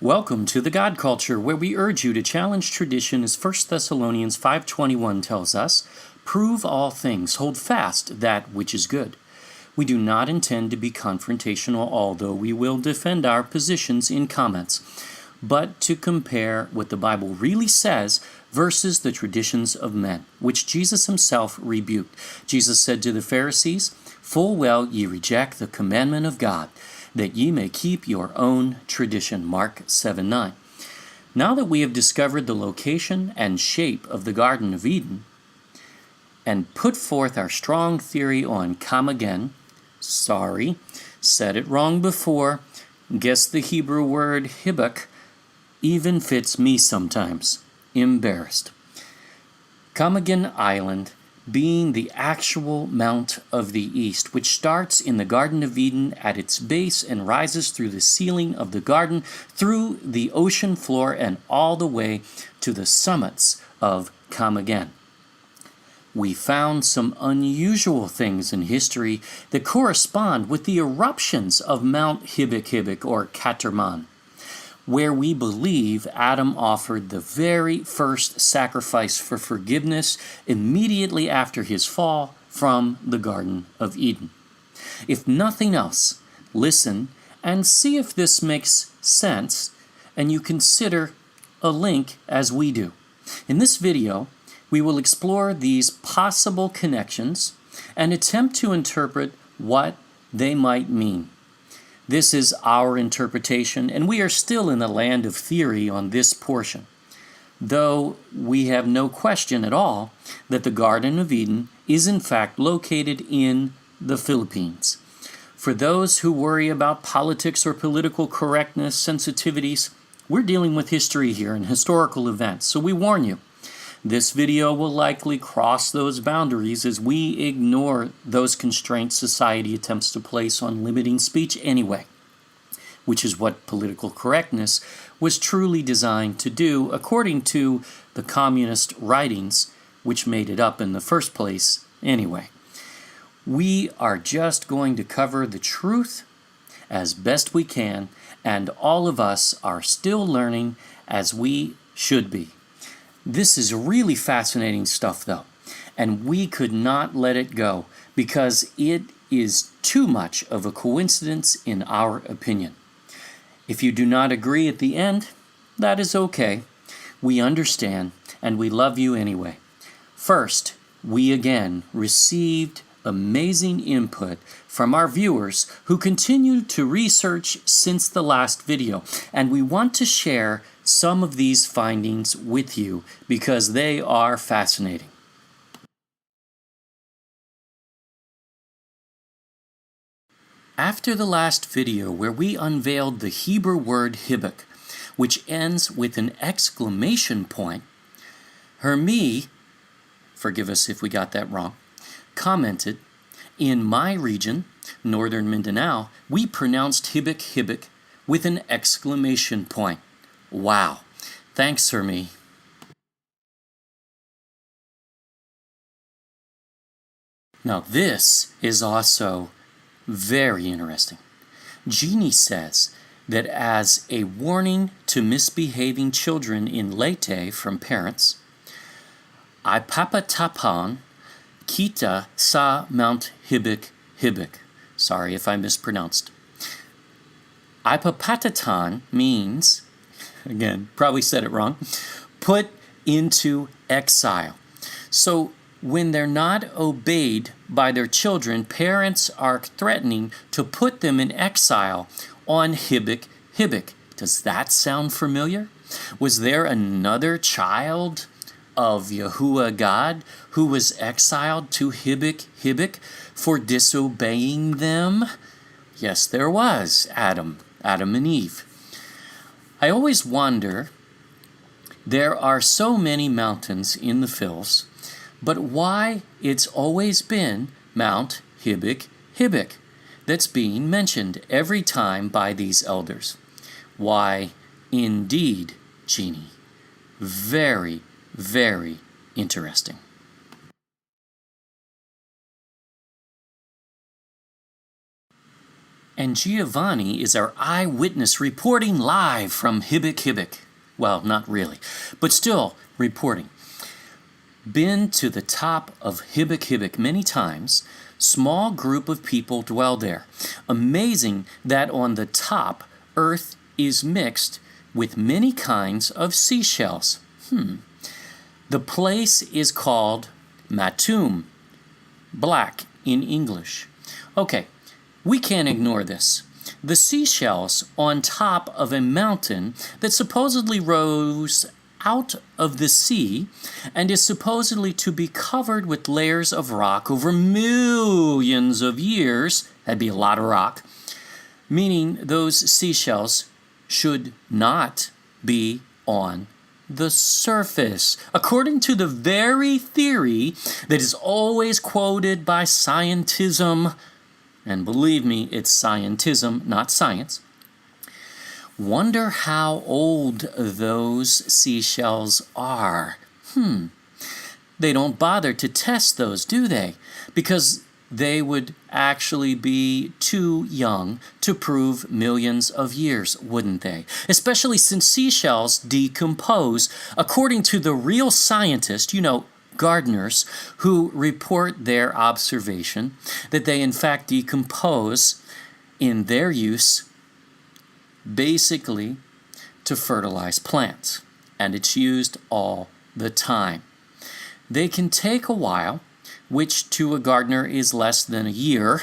Welcome to the God Culture, where we urge you to challenge tradition as 1 Thessalonians 5:21 tells us, "Prove all things, hold fast that which is good." We do not intend to be confrontational, although we will defend our positions in comments, but to compare what the Bible really says versus the traditions of men, which Jesus himself rebuked. Jesus said to the Pharisees, "Full well ye reject the commandment of God, that ye may keep your own tradition." Mark 7:9. Now that we have discovered the location and shape of the Garden of Eden, and put forth our strong theory on come again, said it wrong before, guess the Hebrew word Hibok even fits me sometimes. Embarrassed. Kamagan Island being the actual Mount of the East, which starts in the Garden of Eden at its base and rises through the ceiling of the garden, through the ocean floor, and all the way to the summits of Kamagan. We found some unusual things in history that correspond with the eruptions of Mount Hibok or Caterman, where we believe Adam offered the very first sacrifice for forgiveness immediately after his fall from the Garden of Eden. If nothing else, listen and see if this makes sense, and you consider a link as we do. In this video, we will explore these possible connections and attempt to interpret what they might mean. This is our interpretation, and we are still in the land of theory on this portion, though we have no question at all that the Garden of Eden is in fact located in the Philippines. For those who worry about politics or political correctness sensitivities, we're dealing with history here and historical events, so we warn you. This video will likely cross those boundaries as we ignore those constraints society attempts to place on limiting speech anyway, which is what political correctness was truly designed to do according to the communist writings which made it up in the first place anyway. We are just going to cover the truth as best we can, and all of us are still learning as we should be. This is really fascinating stuff, though, and we could not let it go because it is too much of a coincidence in our opinion. If you do not agree at the end, that is okay. We understand, and we love you anyway. First, we again received amazing input from our viewers who continue to research since the last video, and we want to share some of these findings with you because they are fascinating. After the last video where we unveiled the Hebrew word Hibok, which ends with an exclamation point, Hermie, forgive us if we got that wrong, commented, "In my region, northern Mindanao, we pronounced Hibok with an exclamation point." Wow. Thanks, Hermie. Now this is also very interesting. Jeannie says that as a warning to misbehaving children in Leyte from parents, Ipapatapan kita sa Mount Hibok. Sorry if I mispronounced. Ipapatatan means, again, probably said it wrong, put into exile. So when they're not obeyed by their children, parents are threatening to put them in exile on Hibok. Does that sound familiar? Was there another child of Yahuwah God who was exiled to Hibok for disobeying them? Yes, there was. Adam and Eve. I always wonder, there are so many mountains in the Phils, but why it's always been Mount Hibok that's being mentioned every time by these elders. Why, indeed, Jeannie. Very, very interesting. And Giovanni is our eyewitness reporting live from Hibok. Well, not really, but still reporting. Been to the top of Hibok many times. Small group of people dwell there. Amazing that on the top, earth is mixed with many kinds of seashells. The place is called Matum, black in English. Okay, we can't ignore this. The seashells on top of a mountain that supposedly rose out of the sea and is supposedly to be covered with layers of rock over millions of years. That'd be a lot of rock. Meaning those seashells should not be on the surface, according to the very theory that is always quoted by scientism. And believe me, it's scientism, not science. Wonder how old those seashells are. They don't bother to test those, do they? Because they would actually be too young to prove millions of years, wouldn't they? Especially since seashells decompose, according to the real scientists, gardeners, who report their observation that they in fact decompose in their use basically to fertilize plants, and it's used all the time. They can take a while, which to a gardener is less than a year,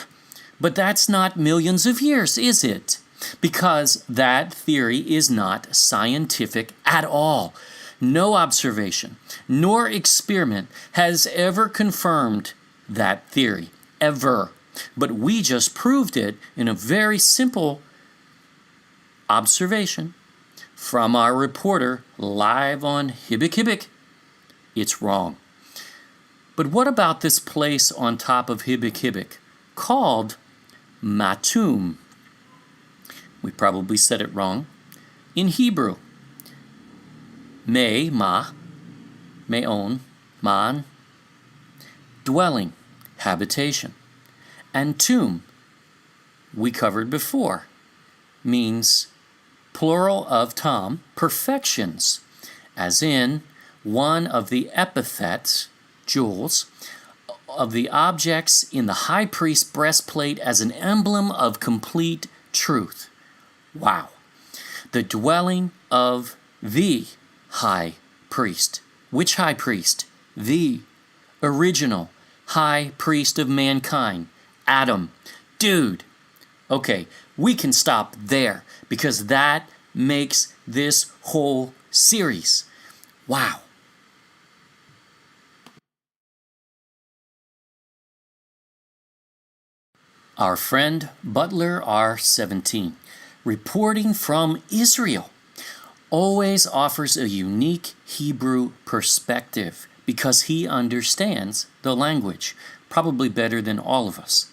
but that's not millions of years, is it? Because that theory is not scientific at all. No observation nor experiment has ever confirmed that theory, ever. But we just proved it in a very simple observation from our reporter live on Hibok. It's wrong. But what about this place on top of Hibok called Matum? We probably said it wrong. In Hebrew, me'on, man, dwelling, habitation. And tum, we covered before, means plural of tam, perfections, as in one of the epithets, jewels, of the objects in the high priest's breastplate as an emblem of complete truth. Wow. The dwelling of the high priest. Which high priest? The original high priest of mankind, Adam. Dude. Okay, we can stop there because that makes this whole series. Wow. Our friend Butler R17, reporting from Israel, always offers a unique Hebrew perspective because he understands the language, probably better than all of us.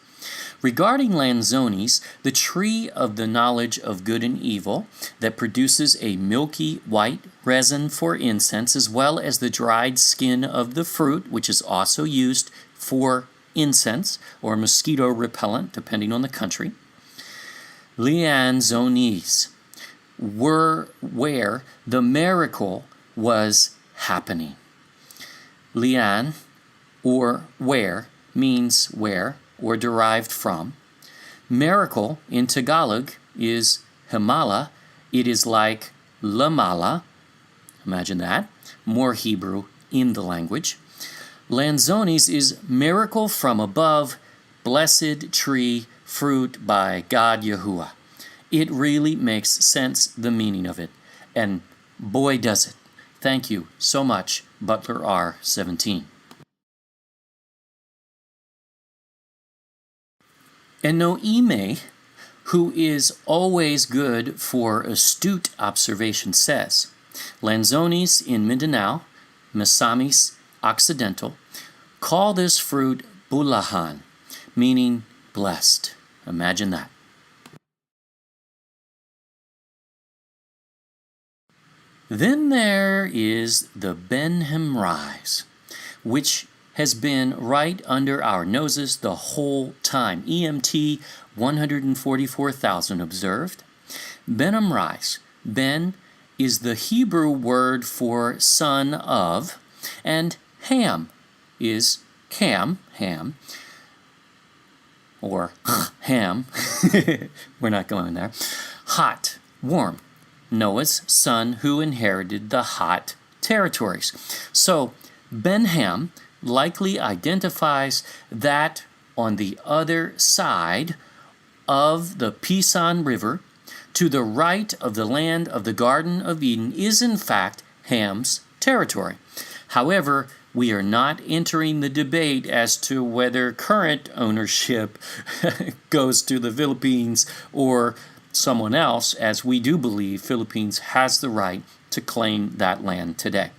Regarding Lanzones, the tree of the knowledge of good and evil that produces a milky white resin for incense, as well as the dried skin of the fruit, which is also used for incense or mosquito repellent, depending on the country. Lanzones were where the miracle was happening. Lian, or where, means where, or derived from. Miracle in Tagalog is Himala. It is like Lamala. Imagine that. More Hebrew in the language. Lanzones is miracle from above, blessed tree, fruit by God Yahuwah. It really makes sense, the meaning of it. And boy does it. Thank you so much, Butler R17. And Noime, who is always good for astute observation, says, Lanzones in Mindanao, Misamis Occidental, call this fruit bulahan, meaning blessed. Imagine that. Then there is the Benham Rise, which has been right under our noses the whole time. EMT 144,000 observed. Benham rise. Ben is the Hebrew word for son of, and Ham is Ham, or Ham. We're not going there. Hot, warm. Noah's son who inherited the hot territories. So Ben-Ham likely identifies that on the other side of the Pison River, to the right of the land of the Garden of Eden, is in fact Ham's territory. However, we are not entering the debate as to whether current ownership goes to the Philippines or someone else, as we do believe Philippines has the right to claim that land today.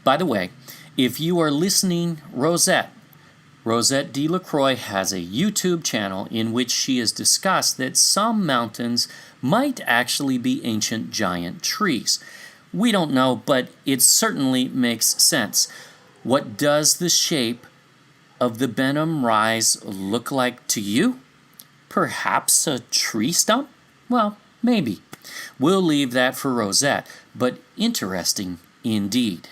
By the way, if you are listening, Rosette DeLaCroix has a YouTube channel in which she has discussed that some mountains might actually be ancient giant trees. We don't know, but it certainly makes sense. What does the shape of the Benham Rise look like to you? Perhaps a tree stump? Well, maybe. We'll leave that for Rosette, but interesting indeed.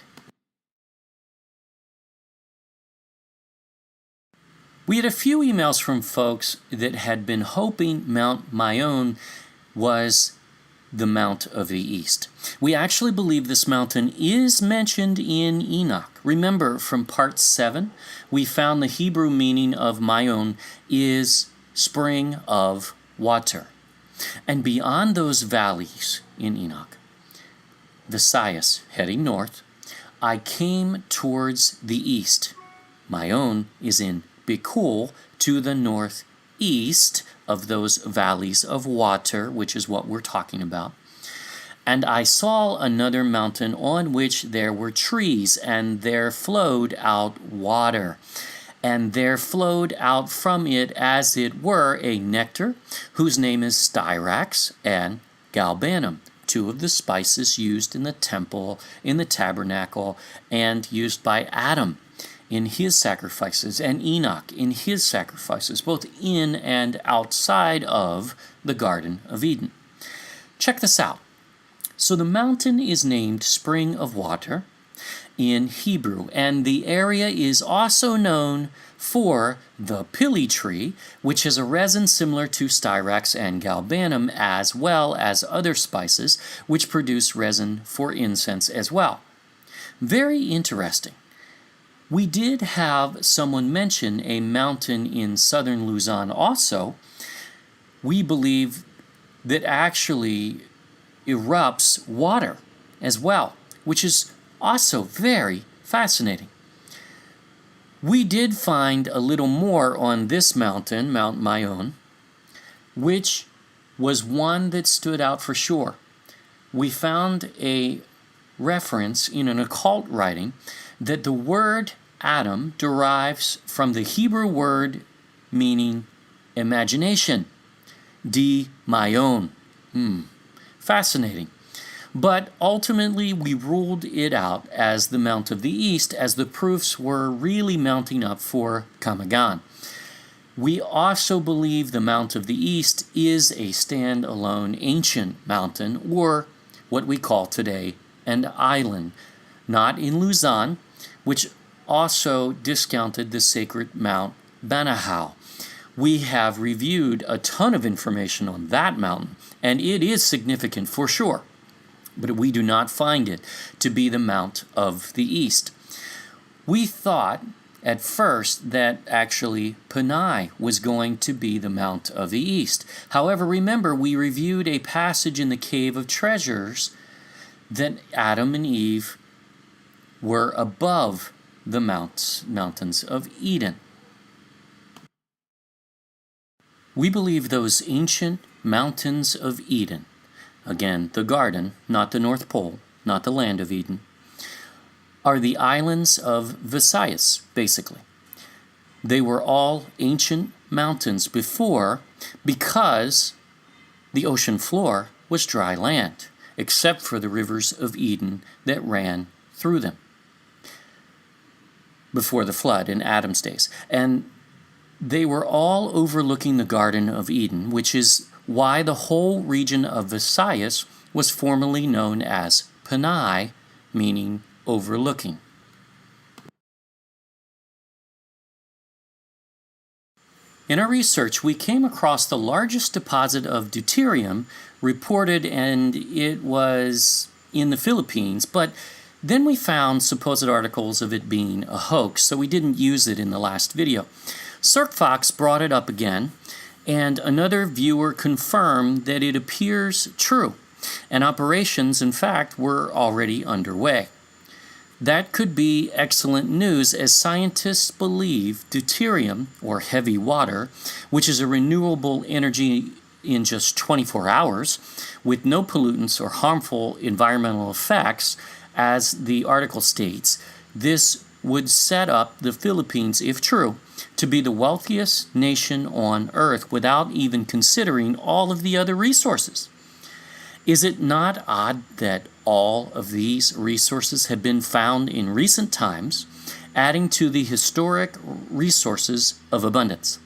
We had a few emails from folks that had been hoping Mount Mayon was the Mount of the East. We actually believe this mountain is mentioned in Enoch. Remember, from part 7, we found the Hebrew meaning of Mayon is spring of water. And beyond those valleys in Enoch, Visayas heading north, I came towards the east. Mayon is in Bicol, to the northeast of those valleys of water, which is what we're talking about. And I saw another mountain on which there were trees, and there flowed out water. And there flowed out from it, as it were, a nectar, whose name is styrax and galbanum, two of the spices used in the temple, in the tabernacle, and used by Adam in his sacrifices, and Enoch in his sacrifices, both in and outside of the Garden of Eden. Check this out. So the mountain is named Spring of Water in Hebrew, and the area is also known for the pili tree, which has a resin similar to styrax and galbanum, as well as other spices, which produce resin for incense as well. Very interesting. We did have someone mention a mountain in southern Luzon also. We believe that actually erupts water as well, which is also very fascinating. We did find a little more on this mountain, Mount Mayon, which was one that stood out for sure. We found a reference in an occult writing that the word Adam derives from the Hebrew word meaning imagination, di mayon. Fascinating. But ultimately we ruled it out as the Mount of the East, as the proofs were really mounting up for Camagan. We also believe the Mount of the East is a stand-alone ancient mountain, or what we call today an island, not in Luzon, which also discounted the sacred Mount Banahao. We have reviewed a ton of information on that mountain, and it is significant for sure, but we do not find it to be the Mount of the East. We thought at first that actually Panay was going to be the Mount of the East. However, remember, we reviewed a passage in the Cave of Treasures that Adam and Eve were above the mountains of Eden. We believe those ancient mountains of Eden, again, the garden, not the North Pole, not the land of Eden, are the islands of Visayas, basically. They were all ancient mountains before, because the ocean floor was dry land, except for the rivers of Eden that ran through them before the flood in Adam's days. And They were all overlooking the Garden of Eden, which is why the whole region of Visayas was formerly known as Panay, meaning overlooking. In our research, we came across the largest deposit of deuterium reported, and it was in the Philippines, but then we found supposed articles of it being a hoax, so we didn't use it in the last video. Fox brought it up again, and another viewer confirmed that it appears true, and operations, in fact, were already underway. That could be excellent news, as scientists believe deuterium, or heavy water, which is a renewable energy in just 24 hours, with no pollutants or harmful environmental effects, as the article states, this would set up the Philippines, if true, to be the wealthiest nation on Earth without even considering all of the other resources. Is it not odd that all of these resources have been found in recent times, adding to the historic resources of abundance?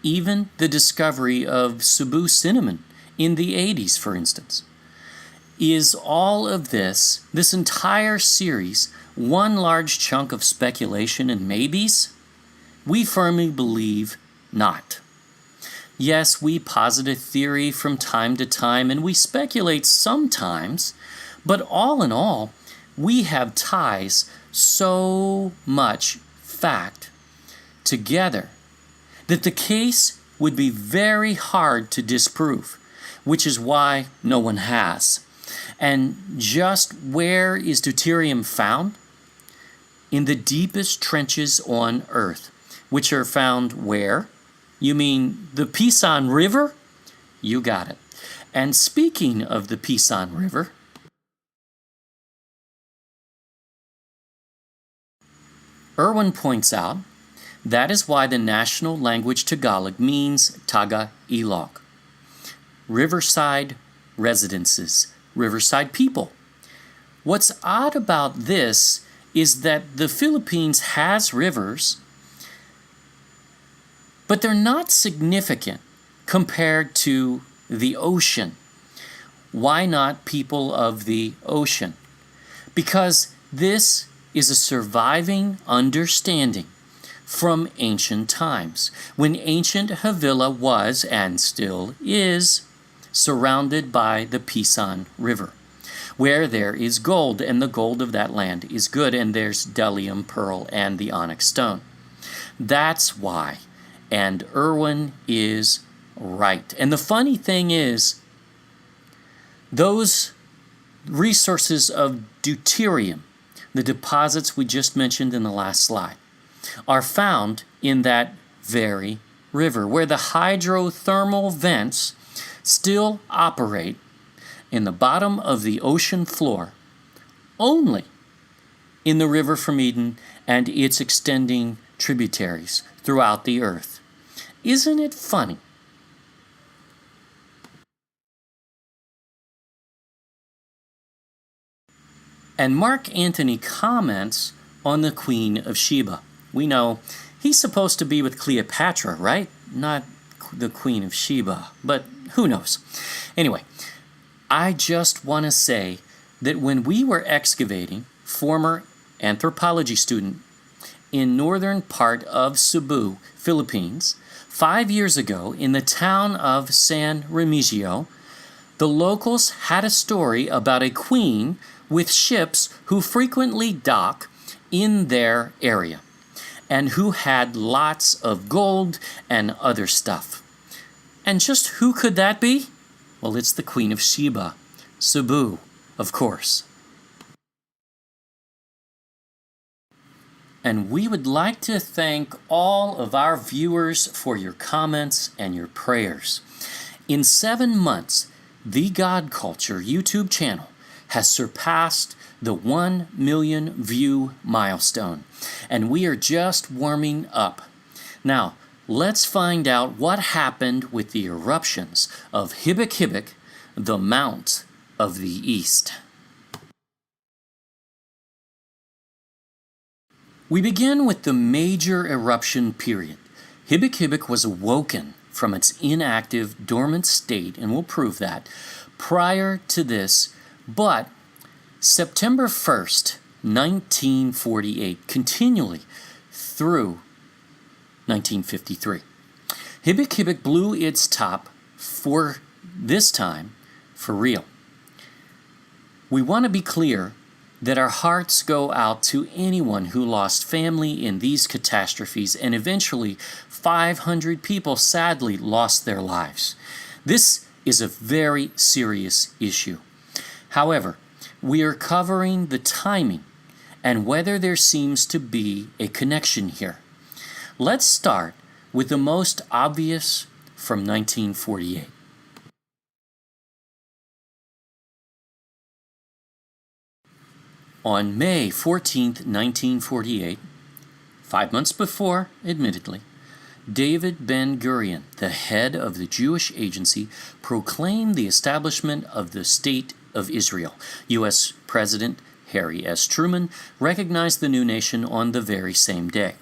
Even the discovery of Cebu cinnamon in the 80s, for instance. Is all of this entire series, one large chunk of speculation and maybes? We firmly believe not. Yes, we posit a theory from time to time, and we speculate sometimes, but all in all, we have ties so much fact together that the case would be very hard to disprove, which is why no one has. And just where is deuterium found? In the deepest trenches on Earth, which are found where? You mean the Pisan River? You got it. And speaking of the Pisan River, Irwin points out that is why the national language Tagalog means Taga-Ilog. Riverside residences, riverside people. What's odd about this is that the Philippines has rivers, but they're not significant compared to the ocean. Why not people of the ocean? Because this is a surviving understanding from ancient times, when ancient Havila was, and still is, surrounded by the Pisan River, where there is gold, and the gold of that land is good, and there's bdellium, pearl, and the onyx stone. That's why. And Irwin is right. And the funny thing is, those resources of deuterium, the deposits we just mentioned in the last slide, are found in that very river, where the hydrothermal vents still operate in the bottom of the ocean floor, only in the river from Eden and its extending tributaries throughout the earth. Isn't it funny? And Mark Antony comments on the Queen of Sheba. We know he's supposed to be with Cleopatra, right? Not the Queen of Sheba, but who knows? Anyway, I just want to say that when we were excavating, former anthropology student, in northern part of Cebu, Philippines, 5 years ago in the town of San Remigio, the locals had a story about a queen with ships who frequently dock in their area and who had lots of gold and other stuff. And just who could that be? Well, it's the Queen of Sheba, Cebu, of course. And we would like to thank all of our viewers for your comments and your prayers. In 7 months, The God Culture YouTube channel has surpassed the 1 million view milestone, and we are just warming up. Now, let's find out what happened with the eruptions of Hibok, the Mount of the East. We begin with the major eruption period, Hibok was awoken from its inactive, dormant state, and we'll prove that, prior to this, but September 1st, 1948, continually through 1953. Hibok blew its top for this time for real. We want to be clear that our hearts go out to anyone who lost family in these catastrophes, and eventually 500 people sadly lost their lives. This is a very serious issue. However, we are covering the timing and whether there seems to be a connection here. Let's start with the most obvious from 1948. On May 14, 1948, 5 months before, admittedly, David Ben-Gurion, the head of the Jewish Agency, proclaimed the establishment of the State of Israel. U.S. President Harry S. Truman recognized the new nation on the very same day.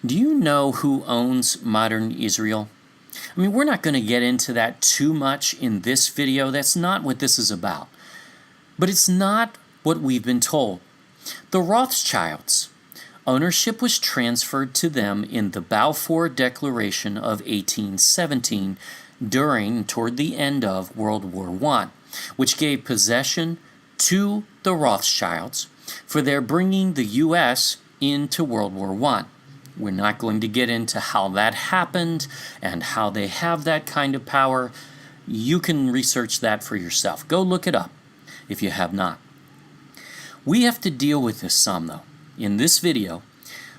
Do you know who owns modern Israel? I mean, we're not going to get into that too much in this video. That's not what this is about. But it's not what we've been told. The Rothschilds. Ownership was transferred to them in the Balfour Declaration of 1817 toward the end of World War I, which gave possession to the Rothschilds for their bringing the U.S. into World War I. We're not going to get into how that happened and how they have that kind of power. You can research that for yourself. Go look it up if you have not. We have to deal with this some, though, in this video,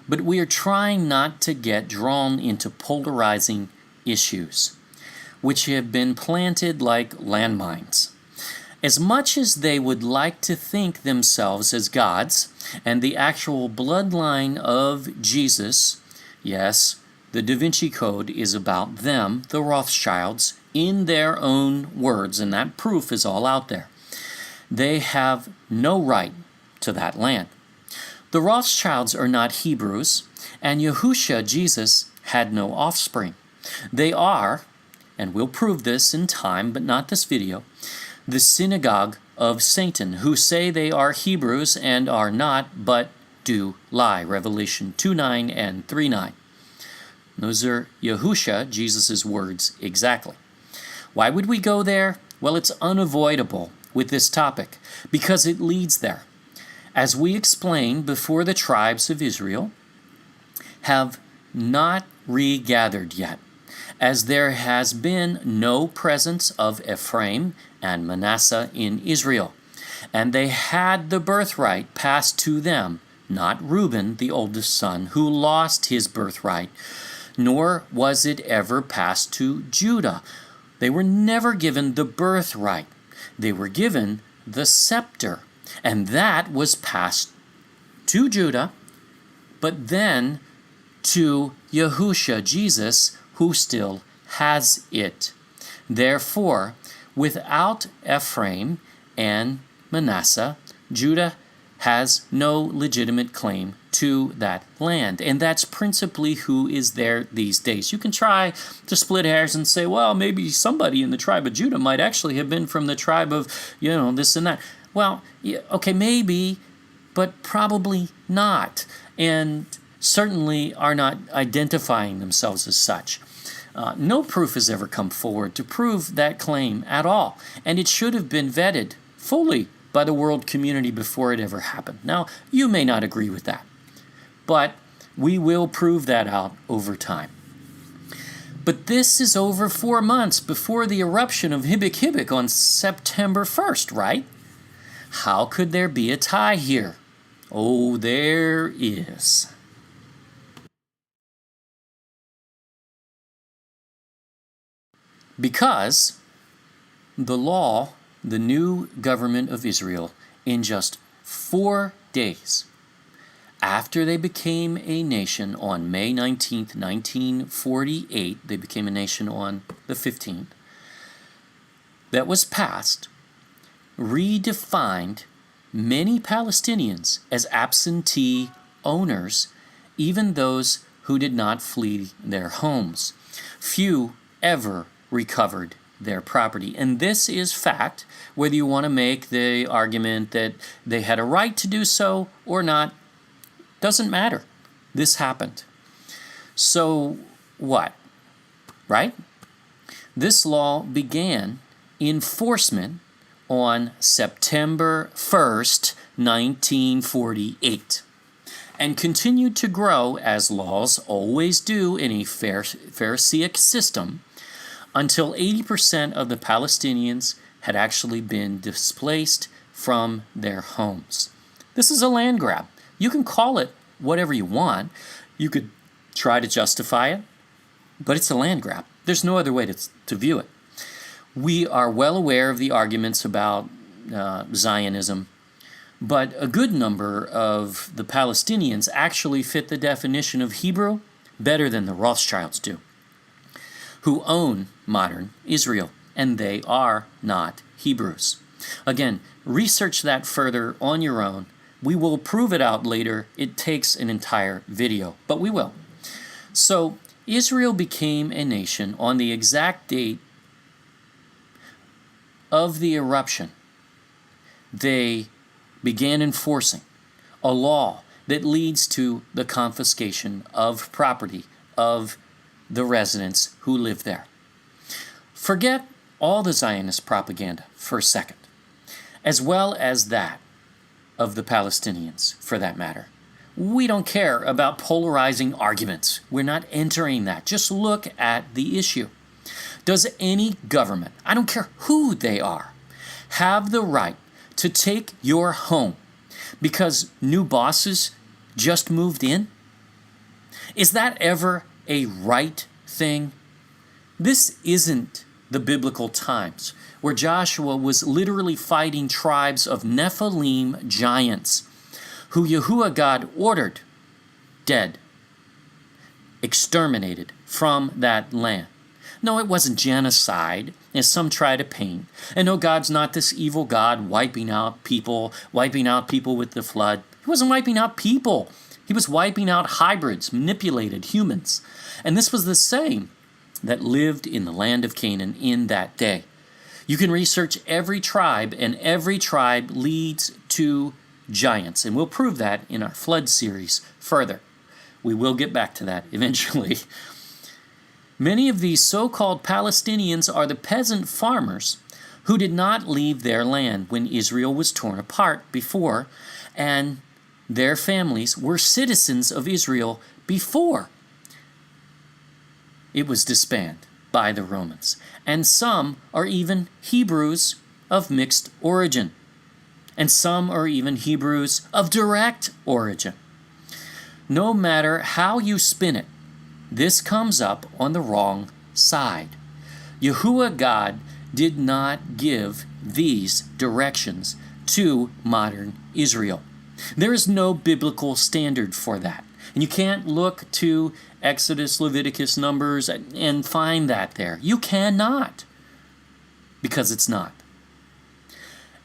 but we are trying not to get drawn into polarizing issues, which have been planted like landmines. As much as they would like to think themselves as gods and the actual bloodline of Jesus, yes, the Da Vinci Code is about them, the Rothschilds, in their own words, and that proof is all out there. They have no right to that land. The Rothschilds are not Hebrews, and Yahushua, Jesus, had no offspring. They are, and we'll prove this in time, but not this video, the synagogue of Satan, who say they are Hebrews and are not, but do lie. Revelation 2:9 and 3:9. Those are Yahushua, Jesus' words, exactly. Why would we go there? Well, it's unavoidable with this topic, because it leads there. As we explained before, the tribes of Israel have not regathered yet, as there has been no presence of Ephraim and Manasseh in Israel, and they had the birthright passed to them, not Reuben, the oldest son, who lost his birthright, nor was it ever passed to Judah. They were never given the birthright. They were given the scepter, and that was passed to Judah, but then to Yahushua, Jesus, who still has it. Therefore, without Ephraim and Manasseh, Judah has no legitimate claim to that land. And that's principally who is there these days. You can try to split hairs and say, well, maybe somebody in the tribe of Judah might actually have been from the tribe of, this and that. Well, yeah, okay, maybe, but probably not. And certainly are not identifying themselves as such. No proof has ever come forward to prove that claim at all. And it should have been vetted fully by the world community before it ever happened. Now, you may not agree with that, but we will prove that out over time. But this is over 4 months before the eruption of Hibok on September 1st, right? How could there be a tie here? Oh, there is. Because the law, the new government of Israel, in just 4 days after they became a nation on May 19th, 1948, they became a nation on the 15th, that was passed, redefined many Palestinians as absentee owners, even those who did not flee their homes. Few ever recovered their property. And this is fact, whether you want to make the argument that they had a right to do so or not, doesn't matter. This happened. So what? Right? This law began enforcement on September 1st, 1948, and continued to grow, as laws always do in a Pharisaic system, until 80% of the Palestinians had actually been displaced from their homes. This is a land grab. You can call it whatever you want. You could try to justify it, but it's a land grab. There's no other way to view it. We are well aware of the arguments about Zionism, but a good number of the Palestinians actually fit the definition of Hebrew better than the Rothschilds do, who own modern Israel, and they are not Hebrews. Again, research that further on your own. We will prove it out later. It takes an entire video, but we will. So, Israel became a nation on the exact date of the eruption. They began enforcing a law that leads to the confiscation of property of the residents who live there. Forget all the Zionist propaganda for a second, as well as that of the Palestinians, for that matter. We don't care about polarizing arguments. We're not entering that. Just look at the issue. Does any government, I don't care who they are, have the right to take your home because new bosses just moved in? Is that ever a right thing? This isn't the biblical times where Joshua was literally fighting tribes of Nephilim giants who Yahuwah God ordered dead, exterminated from that land. No, it wasn't genocide, as some try to paint. And no, God's not this evil God wiping out people with the flood. He wasn't wiping out people. He was wiping out hybrids, manipulated humans. And this was the same that lived in the land of Canaan in that day. You can research every tribe, and every tribe leads to giants. And we'll prove that in our flood series further. We will get back to that eventually. Many of these so-called Palestinians are the peasant farmers who did not leave their land when Israel was torn apart before, and their families were citizens of Israel before it was disbanded by the Romans. And some are even Hebrews of mixed origin. And some are even Hebrews of direct origin. No matter how you spin it, this comes up on the wrong side. Yahuwah God did not give these directions to modern Israel. There is no biblical standard for that. And you can't look to Exodus, Leviticus, Numbers, and find that there. You cannot, because it's not.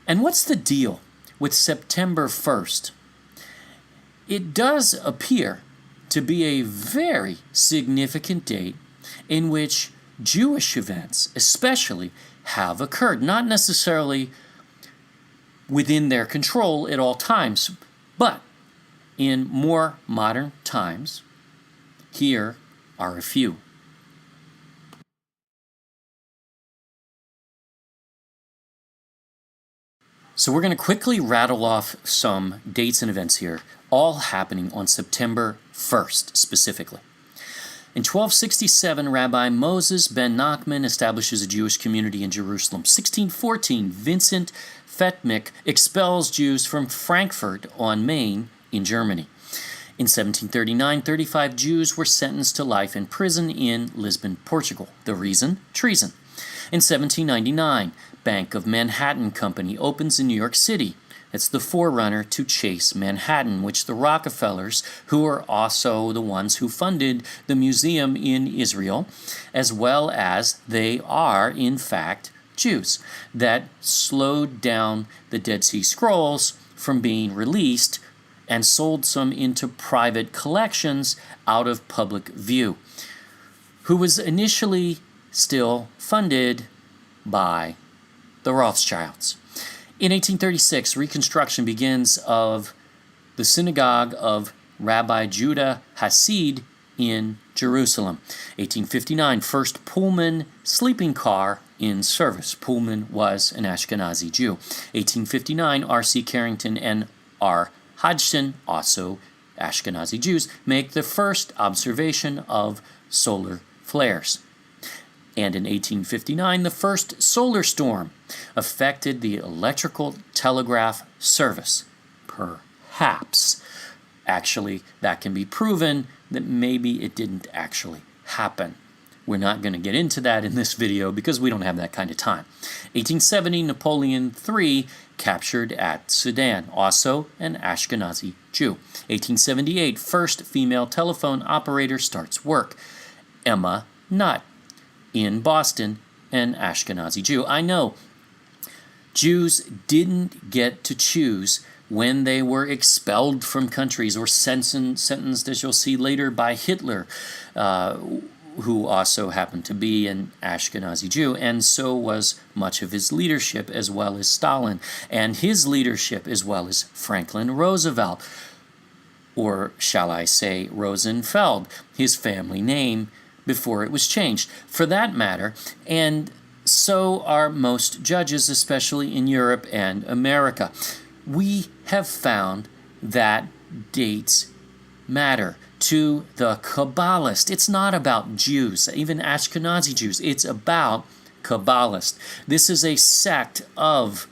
And what's the deal with September 1st? It does appear to be a very significant date in which Jewish events, especially, have occurred. Not necessarily within their control at all times, but in more modern times. Here are a few. So we're going to quickly rattle off some dates and events here, all happening on September 1st specifically. In 1267, Rabbi Moses ben Nachman establishes a Jewish community in Jerusalem. 1614, Vincent Fetmich expels Jews from Frankfurt on Main in Germany. In 1739, 35 Jews were sentenced to life in prison in Lisbon, Portugal. The reason? Treason. In 1799, Bank of Manhattan Company opens in New York City. It's the forerunner to Chase Manhattan, which the Rockefellers, who are also the ones who funded the museum in Israel, as well as they are, in fact, Jews, that slowed down the Dead Sea Scrolls from being released and sold some into private collections out of public view, who was initially still funded by the Rothschilds. In 1836, reconstruction begins of the synagogue of Rabbi Judah Hasid in Jerusalem. 1859, first Pullman sleeping car in service. Pullman was an Ashkenazi Jew. 1859, R.C. Carrington and R. Hodgson, also Ashkenazi Jews, make the first observation of solar flares. And in 1859, the first solar storm affected the electrical telegraph service. Perhaps. Actually, that can be proven that maybe it didn't actually happen. We're not going to get into that in this video because we don't have that kind of time. 1870, Napoleon III captured at Sedan, also an Ashkenazi Jew. 1878, first female telephone operator starts work. Emma Nutt in Boston, an Ashkenazi Jew. I know Jews didn't get to choose when they were expelled from countries or sentenced, as you'll see later, by Hitler, who also happened to be an Ashkenazi Jew, and so was much of his leadership, as well as Stalin, and his leadership, as well as Franklin Roosevelt, or shall I say Rosenfeld, his family name before it was changed, for that matter, and so are most judges, especially in Europe and America. We have found that dates matter to the Kabbalist. It's not about Jews, even Ashkenazi Jews. It's about Kabbalists. This is a sect of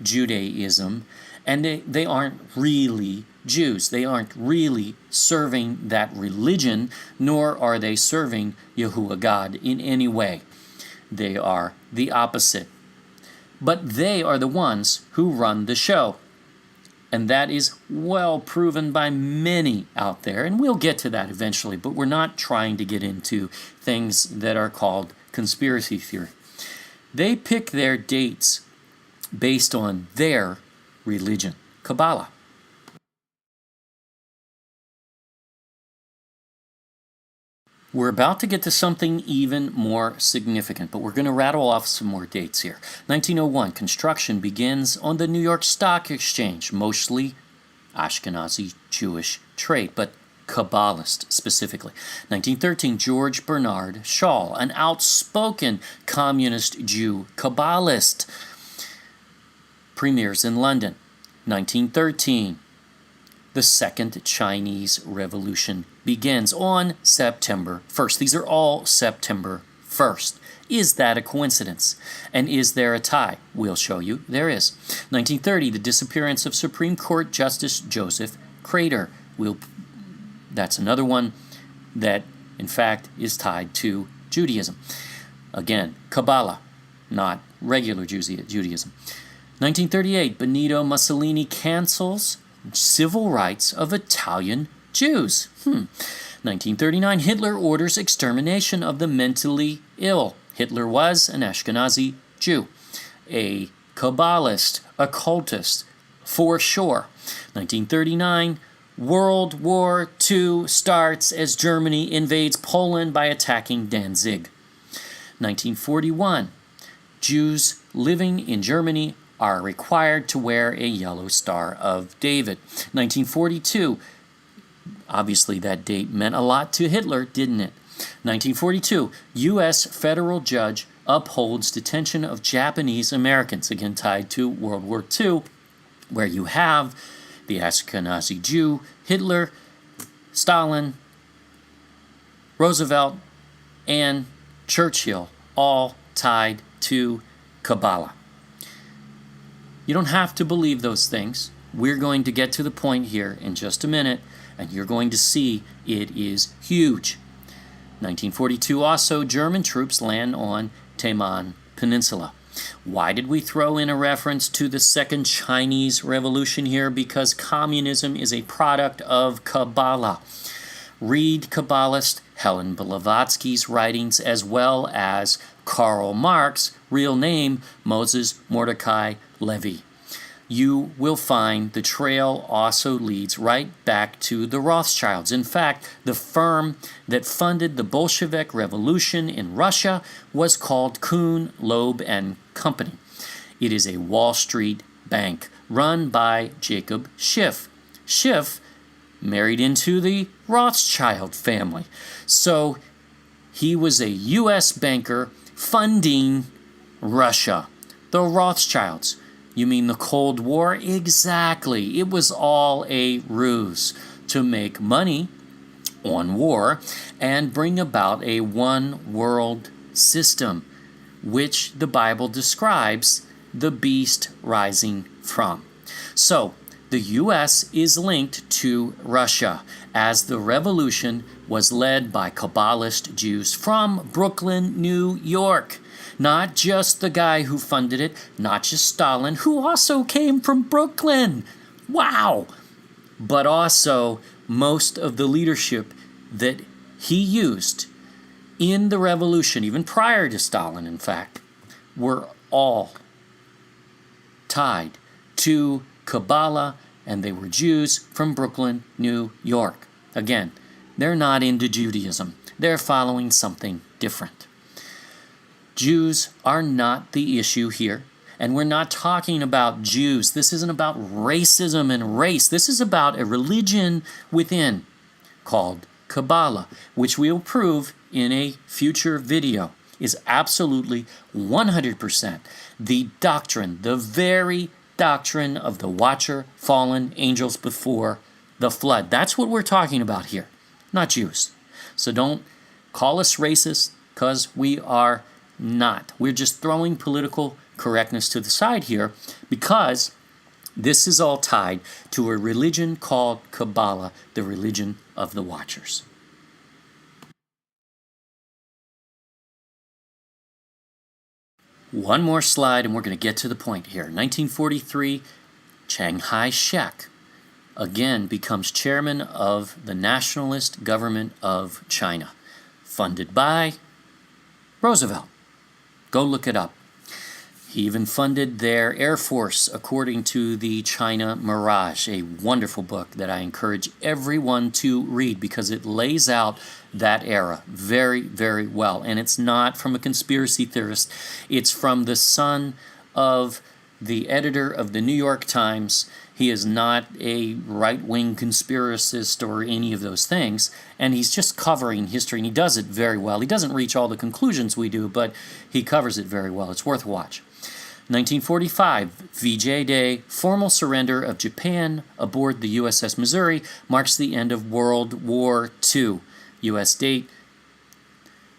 Judaism, and they aren't really Jews. They aren't really serving that religion, nor are they serving Yahuwah God in any way. They are the opposite. But they are the ones who run the show. And that is well proven by many out there. And we'll get to that eventually, but we're not trying to get into things that are called conspiracy theory. They pick their dates based on their religion, Kabbalah. We're about to get to something even more significant, but we're going to rattle off some more dates here. 1901, construction begins on the New York Stock Exchange, mostly Ashkenazi Jewish trade, but Kabbalist specifically. 1913, George Bernard Shaw, an outspoken communist Jew Kabbalist, premieres in London. 1913, the Second Chinese Revolution begins on September 1st. These are all September 1st. Is that a coincidence? And is there a tie? We'll show you there is. 1930, the disappearance of Supreme Court Justice Joseph Crater. That's another one that, in fact, is tied to Judaism. Again, Kabbalah, not regular Judaism. 1938, Benito Mussolini cancels civil rights of Italian Jews. 1939, Hitler orders extermination of the mentally ill. Hitler was an Ashkenazi Jew, a Kabbalist, occultist, for sure. 1939, World War II starts as Germany invades Poland by attacking Danzig. 1941, Jews living in Germany are required to wear a yellow Star of David. 1942, obviously that date meant a lot to Hitler, didn't it? 1942, U.S. federal judge upholds detention of Japanese Americans, again tied to World War II, where you have the Ashkenazi Jew, Hitler, Stalin, Roosevelt, and Churchill, all tied to Kabbalah. You don't have to believe those things. We're going to get to the point here in just a minute, and you're going to see it is huge. 1942 also, German troops land on Taman Peninsula. Why did we throw in a reference to the Second Chinese Revolution here? Because communism is a product of Kabbalah. Read Kabbalist Helen Blavatsky's writings, as well as Karl Marx, real name Moses Mordecai Levy. you will find the trail also leads right back to the Rothschilds. In fact, the firm that funded the Bolshevik Revolution in Russia was called Kuhn, Loeb and Company. It is a Wall Street bank run by Jacob Schiff. Schiff married into the Rothschild family. So he was a U.S. banker funding Russia. The Rothschilds. You mean the Cold War? Exactly. It was all a ruse to make money on war and bring about a one world system, which the Bible describes the beast rising from. So, the U.S. is linked to Russia, as the revolution was led by Kabbalist Jews from Brooklyn, New York. Not just the guy who funded it, not just Stalin, who also came from Brooklyn. Wow! But also most of the leadership that he used in the revolution, even prior to Stalin, in fact, were all tied to Kabbalah, and they were Jews from Brooklyn, New York. Again, they're not into Judaism. They're following something different. Jews are not the issue here, and we're not talking about Jews. This isn't about racism and race. This is about a religion within called Kabbalah, which we'll prove in a future video is absolutely 100% the doctrine, the very doctrine of the Watcher, fallen angels before the flood. That's what we're talking about here, not Jews. So don't call us racist, because we are not. We're just throwing political correctness to the side here, because this is all tied to a religion called Kabbalah, the religion of the Watchers. One more slide and we're going to get to the point here. 1943, Chiang Kai-shek again becomes chairman of the nationalist government of China, funded by Roosevelt. Go look it up. He even funded their Air Force according to the China Mirage, a wonderful book that I encourage everyone to read because it lays out that era very, very well. And it's not from a conspiracy theorist. It's from the son of the editor of the New York Times. He is not a right-wing conspiracist or any of those things, and he's just covering history, and he does it very well. He doesn't reach all the conclusions we do, but he covers it very well. It's worth a watch. 1945, VJ Day, formal surrender of Japan aboard the USS Missouri marks the end of World War II. U.S. date,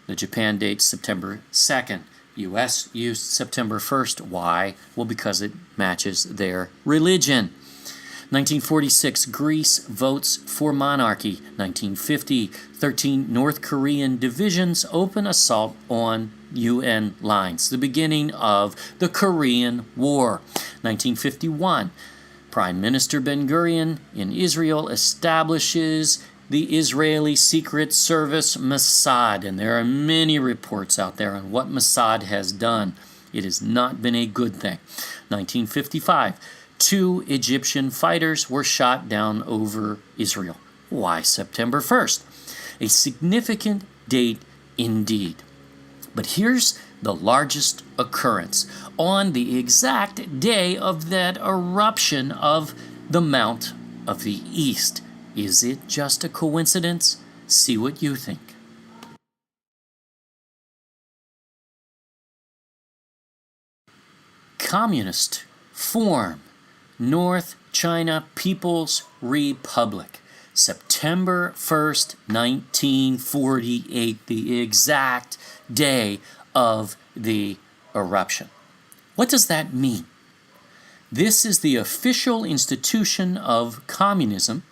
the Japan date, September 2nd. U.S. used September 1st. Why? Well, because it matches their religion. 1946, Greece votes for monarchy. 1950, 13 North Korean divisions open assault on UN lines. The beginning of the Korean War. 1951, Prime Minister Ben-Gurion in Israel establishes the Israeli Secret Service Mossad, and there are many reports out there on what Mossad has done. It has not been a good thing. 1955, 2 Egyptian fighters were shot down over Israel. Why September 1st? A significant date indeed. But here's the largest occurrence. On the exact day of that eruption of the Mount of the East. Is it just a coincidence? See what you think. Communist form, North China People's Republic, September 1st, 1948, the exact day of the eruption. What does that mean? This is the official institution of communism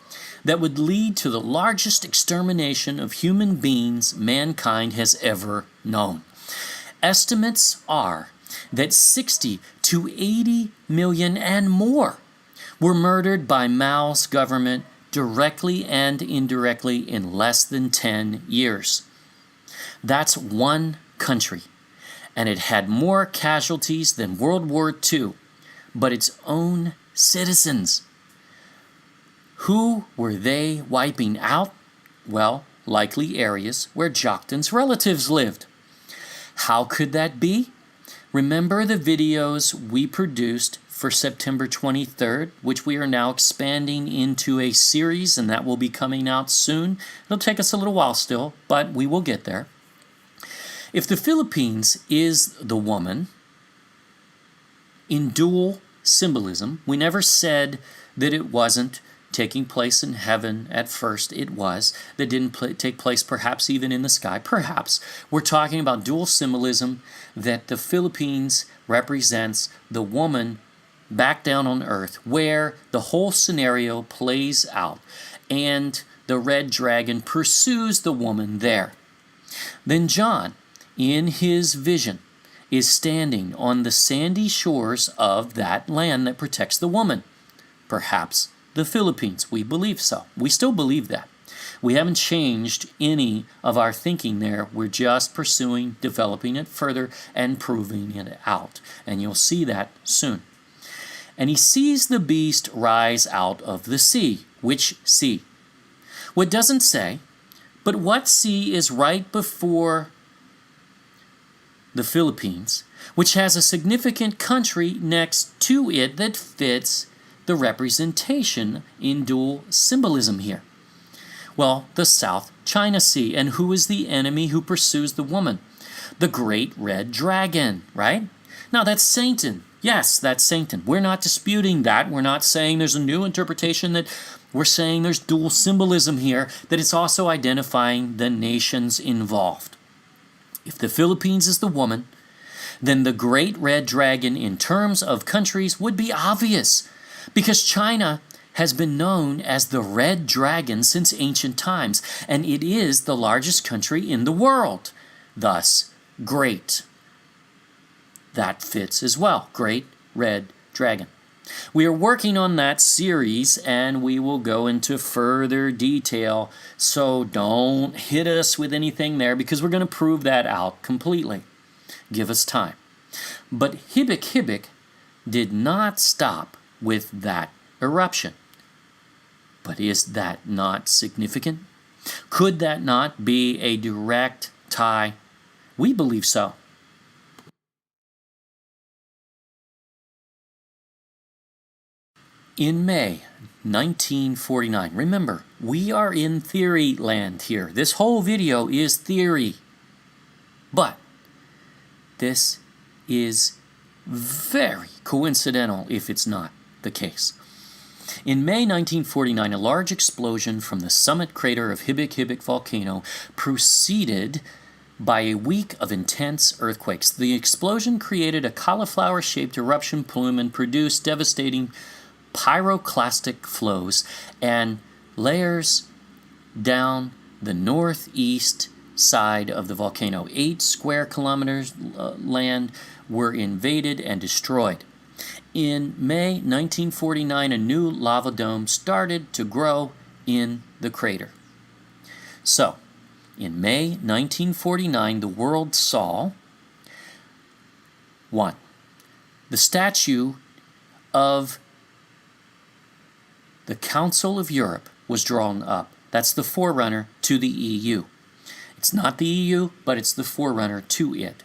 that would lead to the largest extermination of human beings mankind has ever known. Estimates are that 60 to 80 million and more were murdered by Mao's government directly and indirectly in less than 10 years. That's one country, and it had more casualties than World War II, but its own citizens. Who were they wiping out? Well, likely areas where Joktan's relatives lived. How could that be? Remember the videos we produced for September 23rd, which we are now expanding into a series, and that will be coming out soon. It'll take us a little while still, but we will get there. If the Philippines is the woman, in dual symbolism, we never said that it wasn't taking place in heaven at first. It was. That didn't take place perhaps even in the sky. Perhaps. We're talking about dual symbolism, that the Philippines represents the woman back down on earth, where the whole scenario plays out, and the red dragon pursues the woman there. Then John, in his vision, is standing on the sandy shores of that land that protects the woman. Perhaps the Philippines. We believe so. We still believe that. We haven't changed any of our thinking there. We're just pursuing, developing it further, and proving it out. And you'll see that soon. And he sees the beast rise out of the sea. Which sea? Well, it doesn't say, but what sea is right before the Philippines, which has a significant country next to it that fits the representation in dual symbolism here? Well, the South China Sea. And who is the enemy who pursues the woman? The great red dragon, right? Now, that's Satan. Yes, that's Satan. We're not disputing that. We're not saying there's a new interpretation. That we're saying there's dual symbolism here, that it's also identifying the nations involved. If the Philippines is the woman, then the great red dragon in terms of countries would be obvious, because China has been known as the red dragon since ancient times, and it is the largest country in the world. Thus, great. That fits as well. Great red dragon. We are working on that series, and we will go into further detail, so don't hit us with anything there, because we're going to prove that out completely. Give us time. But Hibok did not stop with that eruption. But is that not significant? Could that not be a direct tie? We believe so. In May 1949, remember, we are in theory land here. This whole video is theory. But this is very coincidental if it's not the case. In May 1949, a large explosion from the summit crater of Hibok volcano preceded by a week of intense earthquakes. The explosion created a cauliflower-shaped eruption plume and produced devastating pyroclastic flows and layers down the northeast side of the volcano. 8 square kilometers land were invaded and destroyed. In May 1949, a new lava dome started to grow in the crater. So, in May 1949, the world saw 1. The statue of the Council of Europe was drawn up. That's the forerunner to the EU. It's not the EU, but it's the forerunner to it.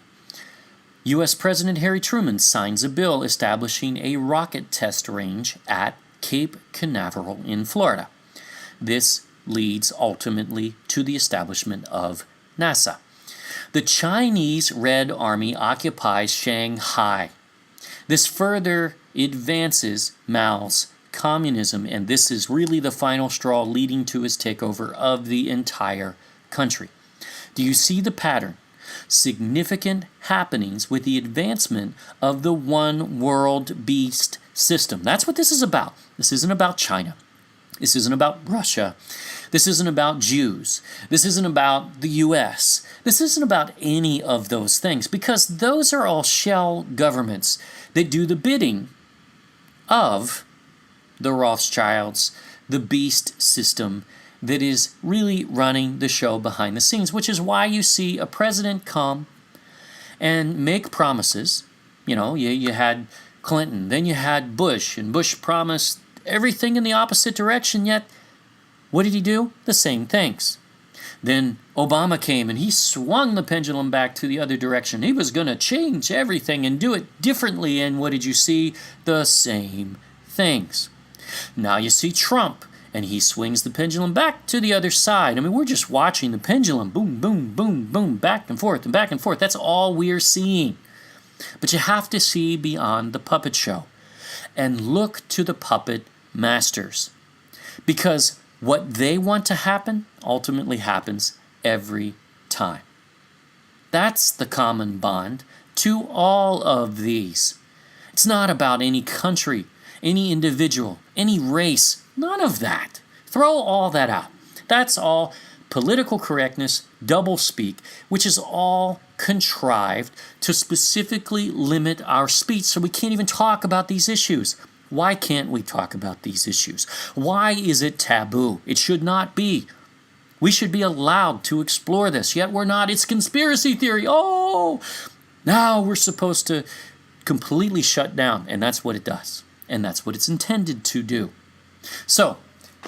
U.S. President Harry Truman signs a bill establishing a rocket test range at Cape Canaveral in Florida. This leads ultimately to the establishment of NASA. The Chinese Red Army occupies Shanghai. This further advances Mao's communism, and this is really the final straw leading to his takeover of the entire country. Do you see the pattern? Significant happenings with the advancement of the one world beast system. That's what this is about. This isn't about China. This isn't about Russia. This isn't about Jews. This isn't about the U.S. This isn't about any of those things, because those are all shell governments that do the bidding of the Rothschilds, the beast system that is really running the show behind the scenes, which is why you see a president come and make promises. You know, you had Clinton. Then you had Bush, and Bush promised everything in the opposite direction, yet what did he do? The same things. Then Obama came and he swung the pendulum back to the other direction. He was going to change everything and do it differently, and what did you see? The same things. Now you see Trump, and he swings the pendulum back to the other side. I mean, we're just watching the pendulum, boom, boom, boom, boom, back and forth and back and forth. That's all we're seeing. But you have to see beyond the puppet show and look to the puppet masters, because what they want to happen ultimately happens every time. That's the common bond to all of these. It's not about any country, any individual, any race, none of that. Throw all that out. That's all political correctness, doublespeak, which is all contrived to specifically limit our speech so we can't even talk about these issues. Why can't we talk about these issues? Why is it taboo? It should not be. We should be allowed to explore this, yet we're not. It's conspiracy theory. Oh, now we're supposed to completely shut down, and that's what it does. And that's what it's intended to do. So,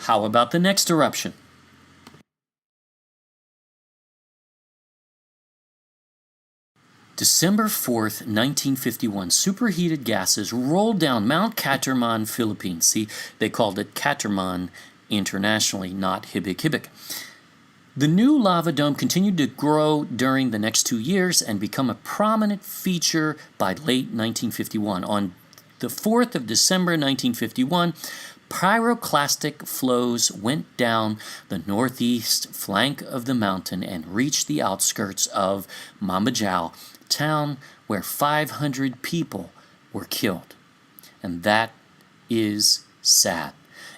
how about the next eruption? December 4th, 1951, superheated gases rolled down Mount Caterman, Philippines. See, they called it Caterman internationally, not Hibok. The new lava dome continued to grow during the next 2 years and become a prominent feature by late 1951. On the 4th of December 1951, pyroclastic flows went down the northeast flank of the mountain and reached the outskirts of Mambajaw town, where 500 people were killed. And that is sad.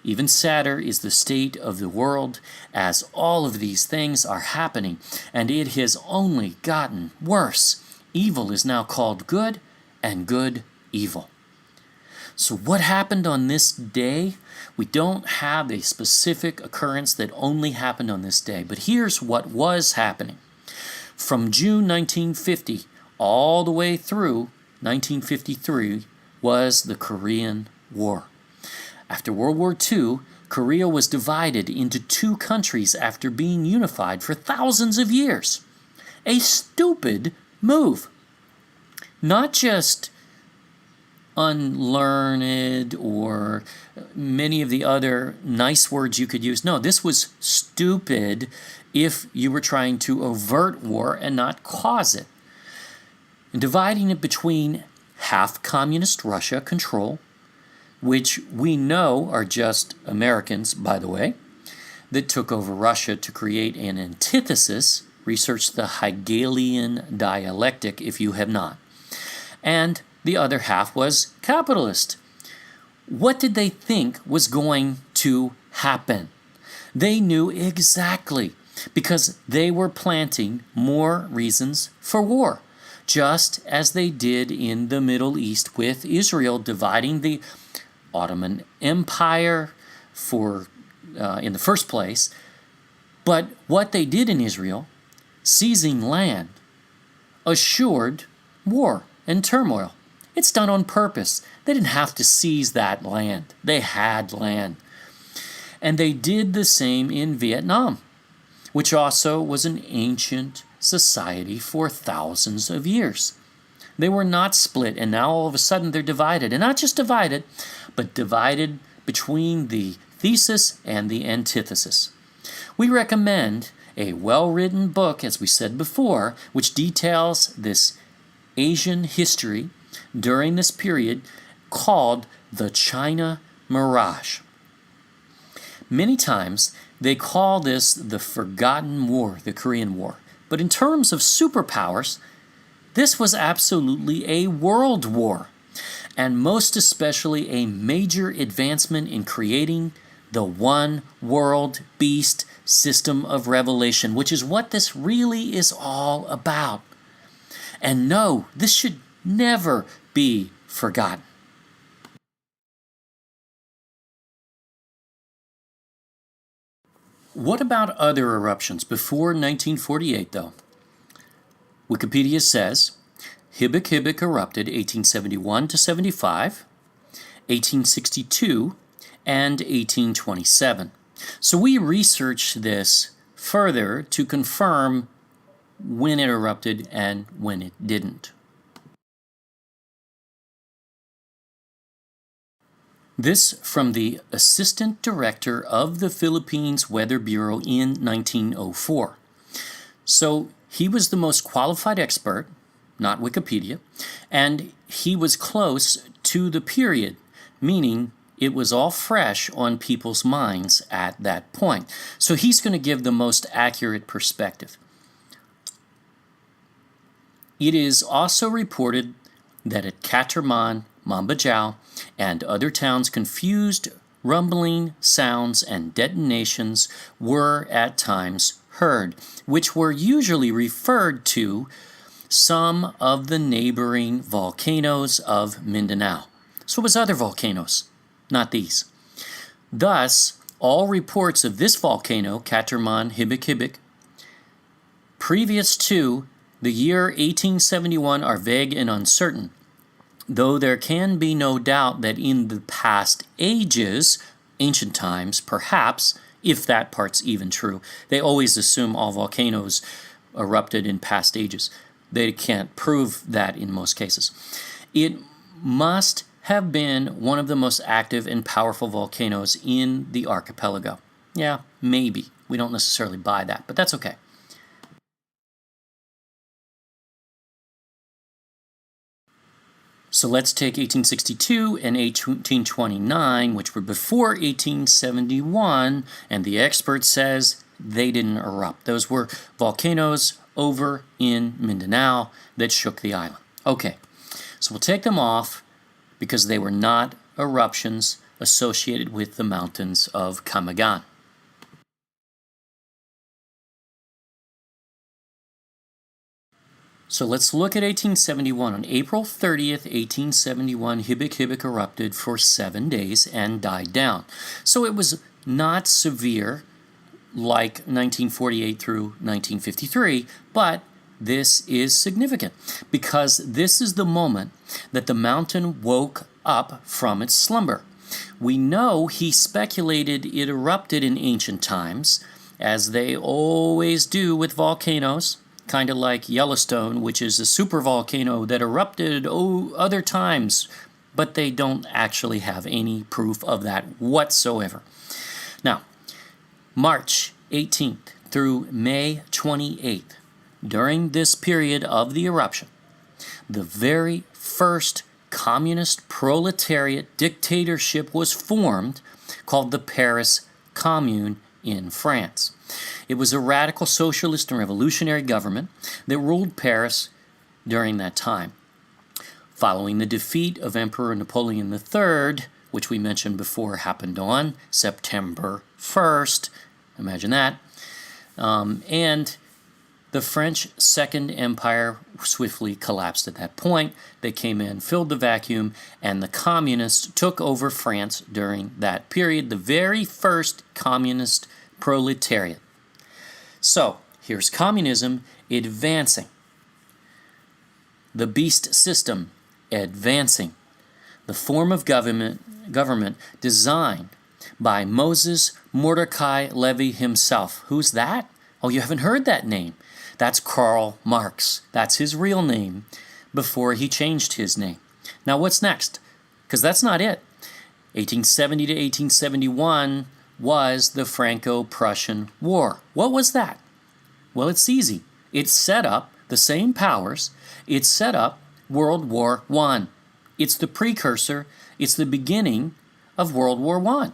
Even sadder is the state of the world as all of these things are happening, and it has only gotten worse. Evil is now called good, and good evil. So what happened on this day? We don't have a specific occurrence that only happened on this day, but here's what was happening. From June 1950 all the way through 1953 was the Korean War. After World War II, Korea was divided into two countries after being unified for thousands of years. A stupid move. Not just unlearned or many of the other nice words you could use. No, this was stupid if you were trying to avert war and not cause it. And dividing it between half communist Russia control, which we know are just Americans, by the way, that took over Russia to create an antithesis. Research the Hegelian dialectic if you have not. And the other half was capitalist. What did they think was going to happen? They knew exactly, because they were planting more reasons for war, just as they did in the Middle East with Israel dividing the Ottoman Empire in the first place. But what they did in Israel, seizing land, assured war and turmoil. It's done on purpose. They didn't have to seize that land. They had land. And they did the same in Vietnam, which also was an ancient society for thousands of years. They were not split, and now all of a sudden they're divided. And not just divided, but divided between the thesis and the antithesis. We recommend a well-written book, as we said before, which details this Asian history during this period, called The China Mirage. Many times they call this the Forgotten War, the Korean War. But in terms of superpowers, this was absolutely a world war, and most especially a major advancement in creating the one world beast system of revelation, which is what this really is all about. And no, this should never be forgotten. What about other eruptions before 1948, though? Wikipedia says Hibok erupted 1871 to 75, 1862, and 1827. So we researched this further to confirm when it erupted and when it didn't. This from the Assistant Director of the Philippines Weather Bureau in 1904. So he was the most qualified expert, not Wikipedia, and he was close to the period, meaning it was all fresh on people's minds at that point. So he's going to give the most accurate perspective. It is also reported that at Caterman, Mambajao, and other towns, confused rumbling sounds and detonations were at times heard, which were usually referred to some of the neighboring volcanoes of Mindanao. So it was other volcanoes, not these. Thus, all reports of this volcano, Caterman Hibok, previous to the year 1871 are vague and uncertain, though there can be no doubt that in the past ages, ancient times, perhaps, if that part's even true. They always assume all volcanoes erupted in past ages. They can't prove that in most cases. It must have been one of the most active and powerful volcanoes in the archipelago. Yeah, maybe. We don't necessarily buy that, but that's okay. So let's take 1862 and 1829, which were before 1871, and the expert says they didn't erupt. Those were volcanoes over in Mindanao that shook the island. Okay, so we'll take them off because they were not eruptions associated with the mountains of Camiguin. So let's look at 1871. On April 30th, 1871, Hibok erupted for 7 days and died down. So it was not severe like 1948 through 1953, but this is significant because this is the moment that the mountain woke up from its slumber. We know he speculated it erupted in ancient times, as they always do with volcanoes, kind of like Yellowstone, which is a supervolcano that erupted other times, but they don't actually have any proof of that whatsoever. Now, March 18th through May 28th, during this period of the eruption, the very first communist proletariat dictatorship was formed, called the Paris Commune in France. It was a radical socialist and revolutionary government that ruled Paris during that time. Following the defeat of Emperor Napoleon III, which we mentioned before happened on September 1st, imagine that, and the French Second Empire swiftly collapsed at that point. They came in, filled the vacuum, and the communists took over France during that period, the very first communist proletariat. So, here's communism advancing. The beast system advancing. The form of government designed by Moses Mordecai Levy himself. Who's that? Oh, you haven't heard that name. That's Karl Marx. That's his real name before he changed his name. Now, what's next? Because that's not it. 1870 to 1871 was the Franco-Prussian War. What was that? Well, it's easy. It set up the same powers. It set up World War I. It's the precursor. It's the beginning of World War I.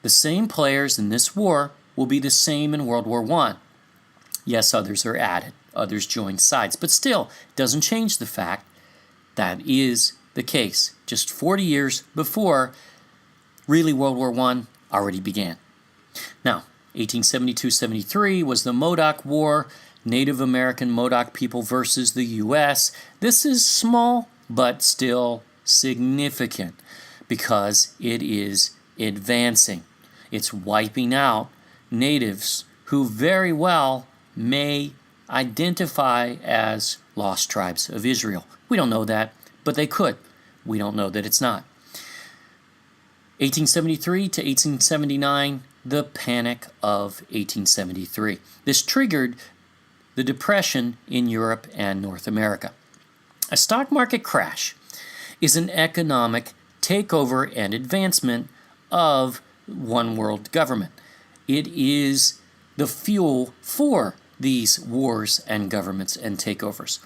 The same players in this war will be the same in World War I. Yes, others are added. Others join sides. But still, it doesn't change the fact that is the case. Just 40 years before, really, World War I already began. Now, 1872-73 was the Modoc War, Native American Modoc people versus the U.S. This is small, but still significant because it is advancing. It's wiping out natives who very well may identify as lost tribes of Israel. We don't know that, but they could. We don't know that it's not. 1873 to 1879, the Panic of 1873. This triggered the Depression in Europe and North America. A stock market crash is an economic takeover and advancement of one world government. It is the fuel for these wars and governments and takeovers.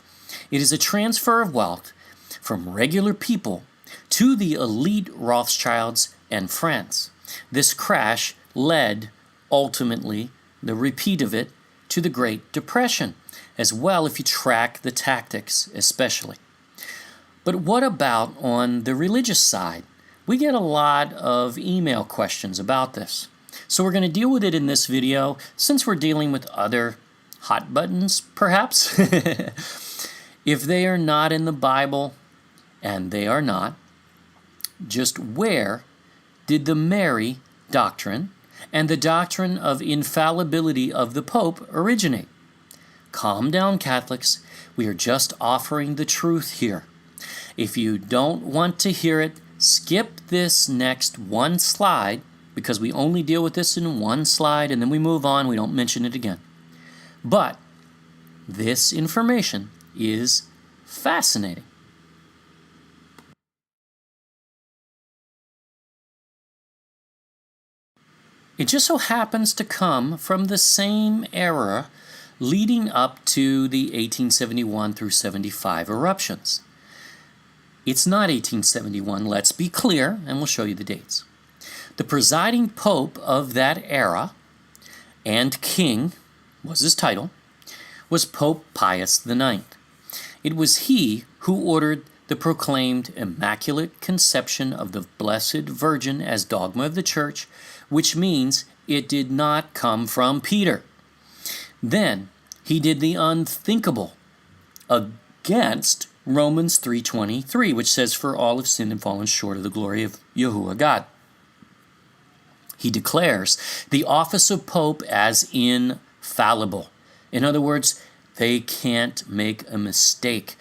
It is a transfer of wealth from regular people to the elite Rothschilds and friends. This crash led, ultimately, the repeat of it, to the Great Depression, as well if you track the tactics especially. But what about on the religious side? We get a lot of email questions about this. So we're going to deal with it in this video, since we're dealing with other hot buttons, perhaps. If they are not in the Bible, and they are not, just where did the Mary doctrine and the doctrine of infallibility of the Pope originate? Calm down, Catholics. We are just offering the truth here. If you don't want to hear it, skip this next one slide, because we only deal with this in one slide and then we move on. We don't mention it again. But this information is fascinating. It just so happens to come from the same era leading up to the 1871 through 75 eruptions. It's not 1871, let's be clear, and we'll show you the dates. The presiding pope of that era, and king was his title, was Pope Pius IX. It was he who ordered the proclaimed Immaculate Conception of the Blessed Virgin as dogma of the Church, which means it did not come from Peter. Then he did the unthinkable against Romans 3:23, which says, "For all have sinned and fallen short of the glory of Yahuwah God." He declares the office of Pope as infallible. In other words, they can't make a mistake,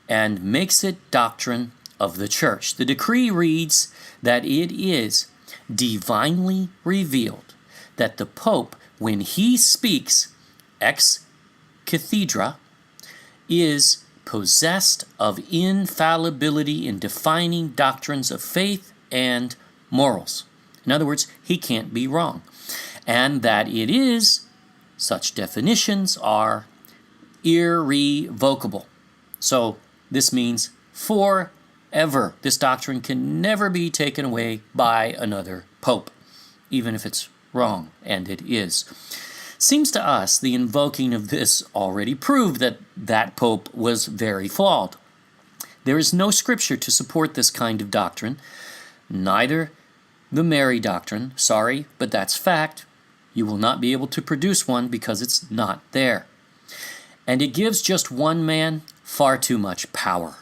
and makes it doctrine of the Church. The decree reads that it is divinely revealed that the Pope, when he speaks ex cathedra, is possessed of infallibility in defining doctrines of faith and morals. In other words, he can't be wrong. And that it is, such definitions are irrevocable. So this means forever. This doctrine can never be taken away by another pope, even if it's wrong, and it is. Seems to us the invoking of this already proved that that pope was very flawed. There is no scripture to support this kind of doctrine, neither the Mary doctrine. Sorry, but that's fact. You will not be able to produce one because it's not there. And it gives just one man far too much power.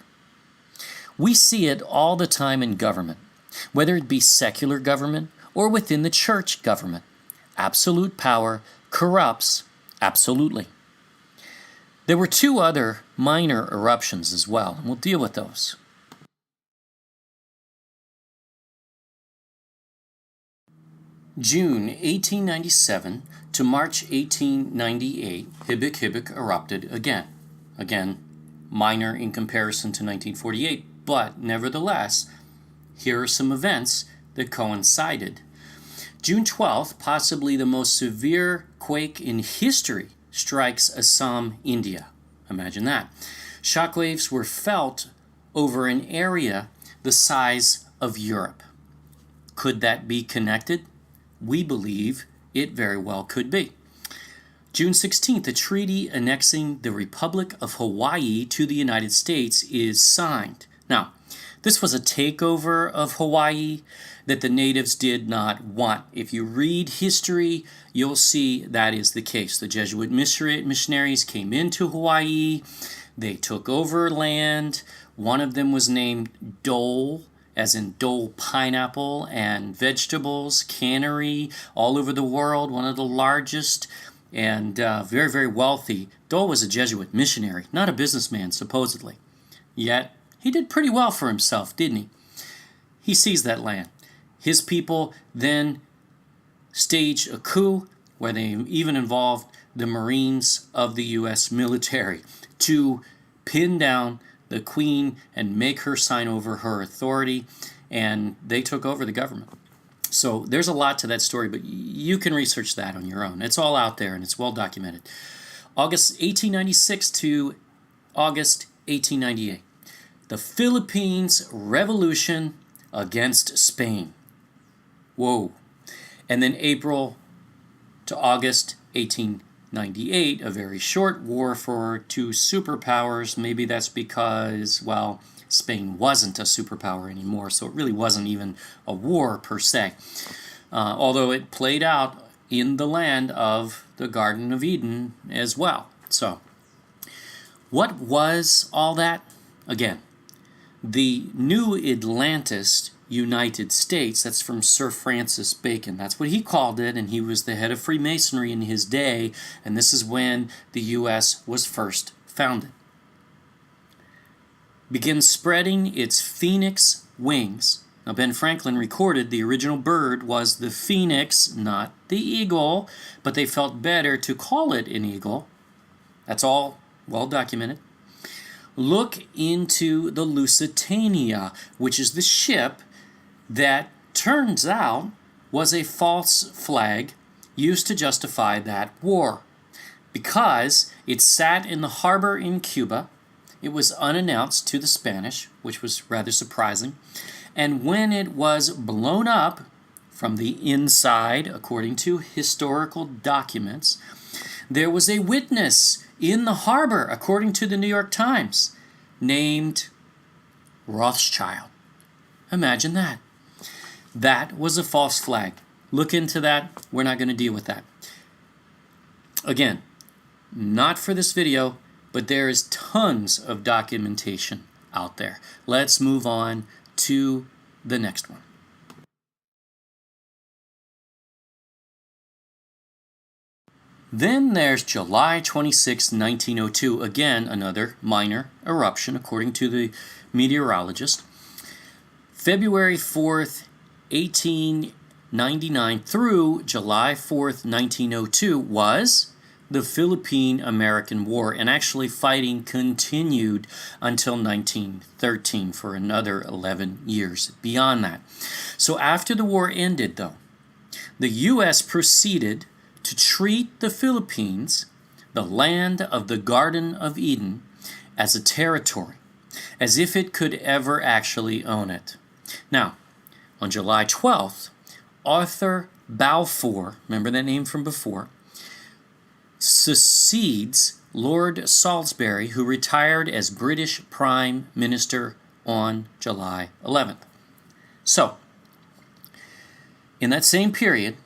We see it all the time in government, whether it be secular government or within the church government. Absolute power corrupts absolutely. There were two other minor eruptions as well, and we'll deal with those. June 1897 to March 1898, Hibok erupted again. Again, minor in comparison to 1948, but nevertheless, here are some events that coincided. June 12th, possibly the most severe quake in history, strikes Assam, India. Imagine that. Shockwaves were felt over an area the size of Europe. Could that be connected? We believe it very well could be. June 16th, a treaty annexing the Republic of Hawaii to the United States is signed. Now, this was a takeover of Hawaii that the natives did not want. If you read history, you'll see that is the case. The Jesuit missionaries came into Hawaii. They took over land. One of them was named Dole, as in Dole pineapple and vegetables, cannery all over the world. One of the largest and very, very wealthy. Dole was a Jesuit missionary, not a businessman, supposedly. Yet, he did pretty well for himself, didn't he? He seized that land. His people then staged a coup where they even involved the Marines of the U.S. military to pin down the Queen and make her sign over her authority, and they took over the government. So there's a lot to that story, but you can research that on your own. It's all out there and it's well documented. August 1896 to August 1898. The Philippines Revolution against Spain. Whoa. And then April to August 1898, a very short war for two superpowers. Maybe that's because, well, Spain wasn't a superpower anymore, so it really wasn't even a war per se. Although it played out in the land of the Garden of Eden as well. So, what was all that? Again, the New Atlantis United States, that's from Sir Francis Bacon. That's what he called it, and he was the head of Freemasonry in his day, and this is when the U.S. was first founded. Begins spreading its phoenix wings. Now, Ben Franklin recorded the original bird was the phoenix, not the eagle, but they felt better to call it an eagle. That's all well documented. Look into the Lusitania, which is the ship that turns out was a false flag used to justify that war. Because it sat in the harbor in Cuba, it was unannounced to the Spanish, which was rather surprising. And when it was blown up from the inside, according to historical documents, there was a witness in the harbor, according to the New York Times, named Rothschild. Imagine that. That was a false flag. Look into that. We're not going to deal with that. Again, not for this video, but there is tons of documentation out there. Let's move on to the next one. Then there's July 26, 1902. Again, another minor eruption, according to the meteorologist. February 4th, 1899 through July 4th, 1902 was the Philippine-American War, and actually fighting continued until 1913 for another 11 years beyond that. So after the war ended, though, the U.S. proceeded to treat the Philippines, the land of the Garden of Eden, as a territory, as if it could ever actually own it. Now, on July 12th, Arthur Balfour, remember that name from before, succeeds Lord Salisbury, who retired as British Prime Minister on July 11th. So, in that same period,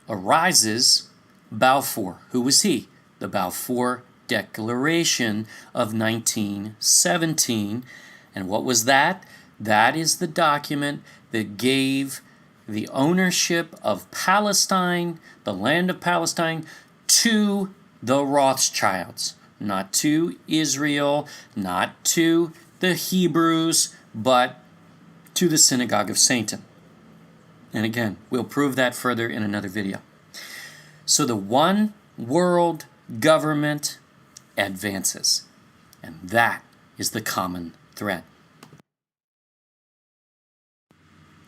arises Balfour. Who was he? The Balfour Declaration of 1917. And what was that? That is the document that gave the ownership of Palestine, the land of Palestine, to the Rothschilds. Not to Israel, not to the Hebrews, but to the Synagogue of Satan. And again, we'll prove that further in another video. So the one world government advances. And that is the common thread.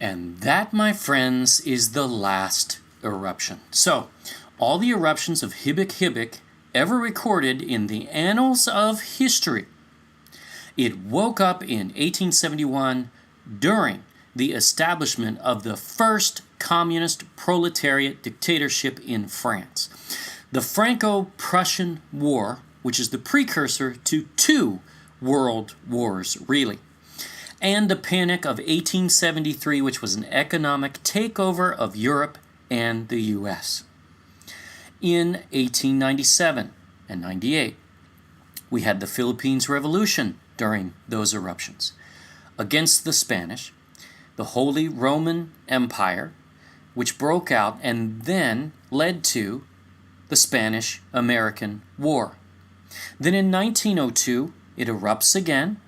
And that, my friends, is the last eruption. So, all the eruptions of Hibok ever recorded in the annals of history, it woke up in 1871 during the establishment of the first communist proletariat dictatorship in France. The Franco-Prussian War, which is the precursor to two world wars, really. And the Panic of 1873, which was an economic takeover of Europe and the U.S. In 1897 and 98, we had the Philippines Revolution during those eruptions against the Spanish, the Holy Roman Empire, which broke out and then led to the Spanish-American War. Then in 1902, it erupts again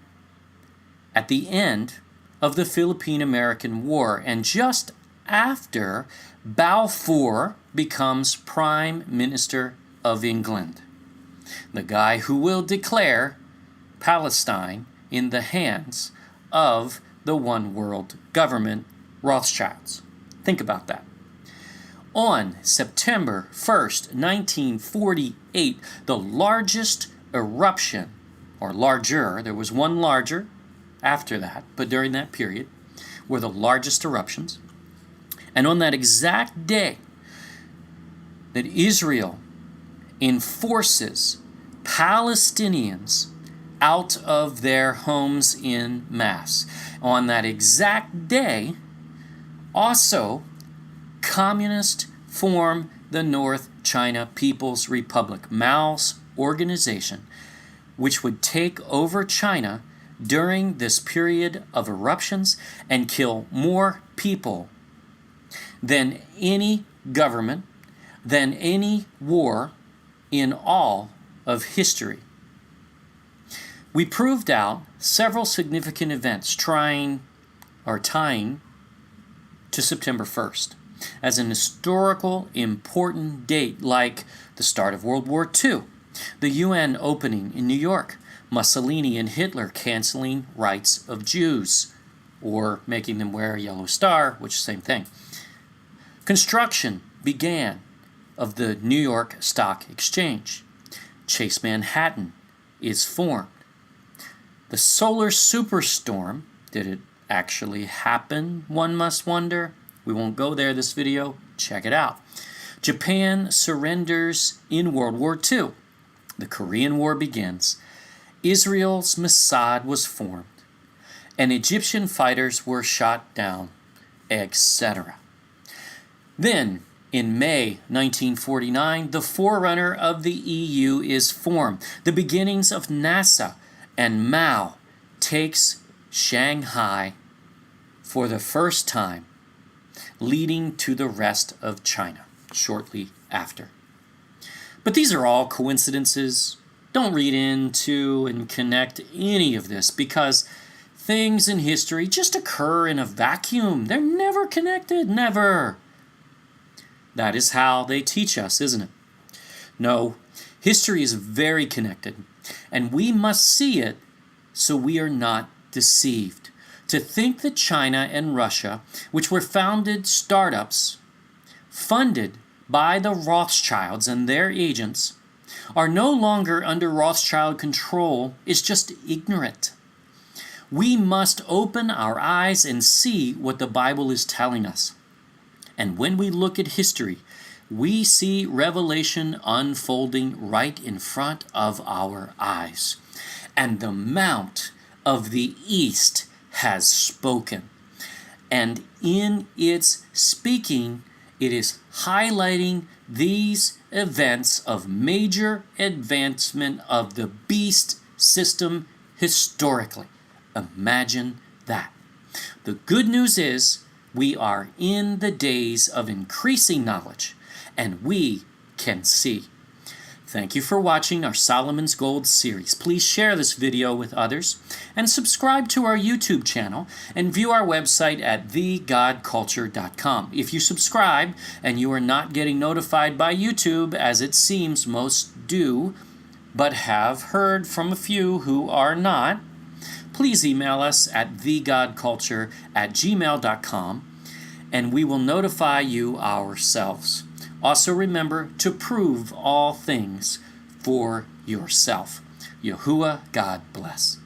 at the end of the Philippine-American War, and just after Balfour becomes Prime Minister of England, the guy who will declare Palestine in the hands of the one world government, Rothschilds. Think about that. On September 1st, 1948, the largest eruption, or larger, there was one larger after that, but during that period, were the largest eruptions. And on that exact day that Israel enforces Palestinians out of their homes in mass, on that exact day, also, communists form the North China People's Republic, Mao's organization, which would take over China during this period of eruptions and kill more people than any government, than any war in all of history. We proved out several significant events tying to September 1st as an historical important date, like the start of World War II, the UN opening in New York, Mussolini and Hitler canceling rights of Jews, or making them wear a yellow star, which is the same thing. Construction began of the New York Stock Exchange. Chase Manhattan is formed. The solar superstorm, did it actually happen, one must wonder? We won't go there this video. Check it out. Japan surrenders in World War II. The Korean War begins. Israel's Mossad was formed. And Egyptian fighters were shot down, etc. Then, in May 1949, the forerunner of the EU is formed. The beginnings of NASA, and Mao takes Shanghai for the first time, leading to the rest of China shortly after. But these are all coincidences. Don't read into and connect any of this, because things in history just occur in a vacuum. They're never connected, never. That is how they teach us, isn't it? No, history is very connected, and we must see it so we are not deceived. To think that China and Russia, which were founded startups funded by the Rothschilds and their agents, are no longer under Rothschild control is just ignorant. We must open our eyes and see what the Bible is telling us. And when we look at history, we see revelation unfolding right in front of our eyes. And the Mount of the East has spoken. And in its speaking, it is highlighting these events of major advancement of the beast system historically. Imagine that. The good news is we are in the days of increasing knowledge, and we can see. Thank you for watching our Solomon's Gold series. Please share this video with others and subscribe to our YouTube channel and view our website at thegodculture.com. If you subscribe and you are not getting notified by YouTube, as it seems most do, but have heard from a few who are not, please email us at thegodculture@gmail.com and we will notify you ourselves. Also remember to prove all things for yourself. Yahuwah, God bless.